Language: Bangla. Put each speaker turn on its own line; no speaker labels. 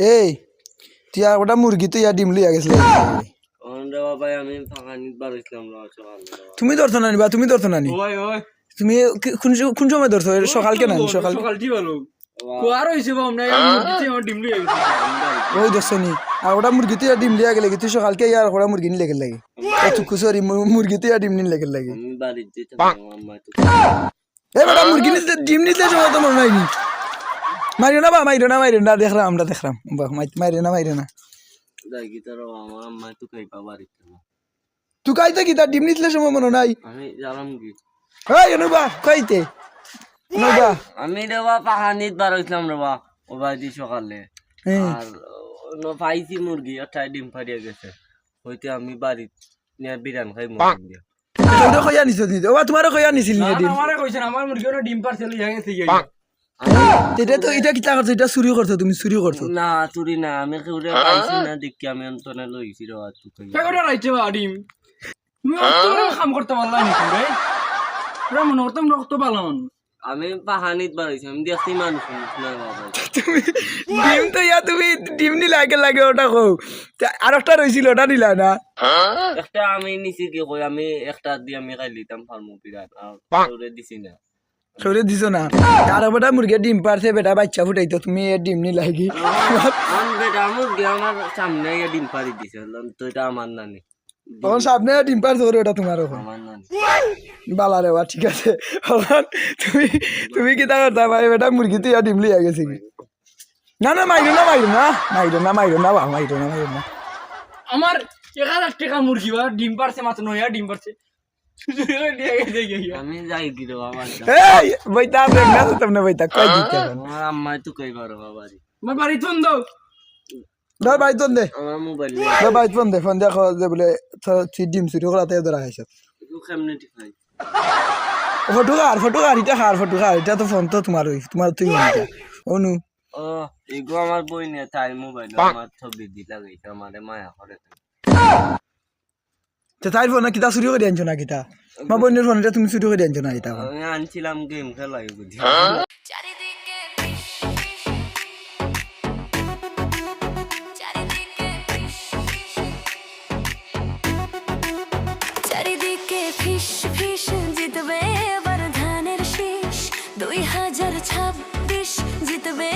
এই তুই আর ওটা মুরগি তুই আর ডিম লইয়া গেছিলি
ভাই আমি ফাঁকানিত বার হইছিলাম
তুমি ধরছো না নিবা তুমি ধরছো না নি তুমি কোন সময় ধরছো সকাল কেন সকাল
কুয়ার হইছে বা আমরা মুরগিতে আমার ডিম লইয়া গেছি
ওই ধরছো নি আর ওটা মুরগি তুই আর ডিম লইয়া গেলে তুই সকালকে আর ওটা মুরগি নি লেগে লাগে তুই কুসরি মুরগি তুই আর ডিম নি লেগে লাগে
আমি বাড়িতে যেতাম আম্মা তো
এ বেটা মুরগি নিতে ডিম নিতে সময় তো মনে নাই নি মারিও না দেখলাম আমরা দেখলাম মারিও না
যাই কি তার আমার আম্মা তো খাইবা বাড়িতে
তুই খাইতে কি তার ডিম নিতে সময় মনে নাই
আমি জানাম কি
এই অনুবা খাইতে অনুবা
আমি দেবা পাহানিত বার হইছিলাম রে ও বাড়ি সকালে আর পাইছি মুরগি একটা ডিম ফাটিয়ে গেছে হইতে আমি বাড়ি নিয়ে বিরান খাই মুরগি দিয়ে
তোমরা কইয়া নিছ নি ও তোমারে কইয়া নিছিল নি ডিম
আমারে কইছেন আমার মুরগি ওটা ডিম পারছে লইয়া গেছে
এটা তো এটা কি করছো এটা চুরি করছো তুমি চুরি করছো
না চুরি না আমি কেউরে পাইছি না দেখি আমি অন্তনে লইছি রে তুই
কেগোটা রাইছে বা ডিম তুমি অত কাম করতে পারলা নি রে পুরা মনে করতাম রক্ত পালন
আমি পাহানিত বার হইছি আমি দেখছি মানুষ না বাবা
তুমি ডিম তো তুমি ডিম নি লাগে ওটা কও আর একটা রইছিল ওটা নিলা না
একটা আমি নিছি কি কই আমি একটা দিয়ে আমি খাই লিতাম ফার্মু বিরাট আর ওরে দিছি না
সরে দিছো না আর বেটা মুরগি ডিম পারছে বেটা বাচ্চা ফুটাইতো তুমি এ ডিম নি লাগি
বেটা মুরগি আমার সামনে ডিম পারি দিছে তো এটা আমার নানি
তখন সামনে ডিম পারছে ওটা তোমার
আমার নানি
বালা রে বা ঠিক আছে তুমি তুমি কি তা করতা ভাই বেটা মুরগি তুই ডিম লিয়া গেছে কি না মাইরো না
আমার 1000 টাকা মুরগি বা ডিম পারছে মাত্র 9 ডিম পারছে
আমি যাই কি রে বাবা
এই বইতা না তুমি বইতা কই দিতে
আমার আম্মা তো কই বারো বাবা
আমার বাড়ি ফোন দাও
দর ভাই তোন দে
আমার মোবাইল
দর ভাই ফোন দেখো যে বলে ডিম চুরি করাতে ধরা খাইছ
তুই কেমনে ঠিক নাই
ফটো এটা তো ফোন তো তোমার তুই অনু
ও এগো আমার বই নিয়ে তাই মোবাইল আমার ছবি দিলা গেছে আমারে মায়া করে
তাই ফোন কিতা চুরি করে আনছো না কিতা মা বোনের ফোন তুমি চুরি করে আনছো না এটা
আমি আনছিলাম গেম খেলাই বুঝি
চারিদিকে ফিস ফিস জিতবে এবার ধানের শীষ 2026 জিতবে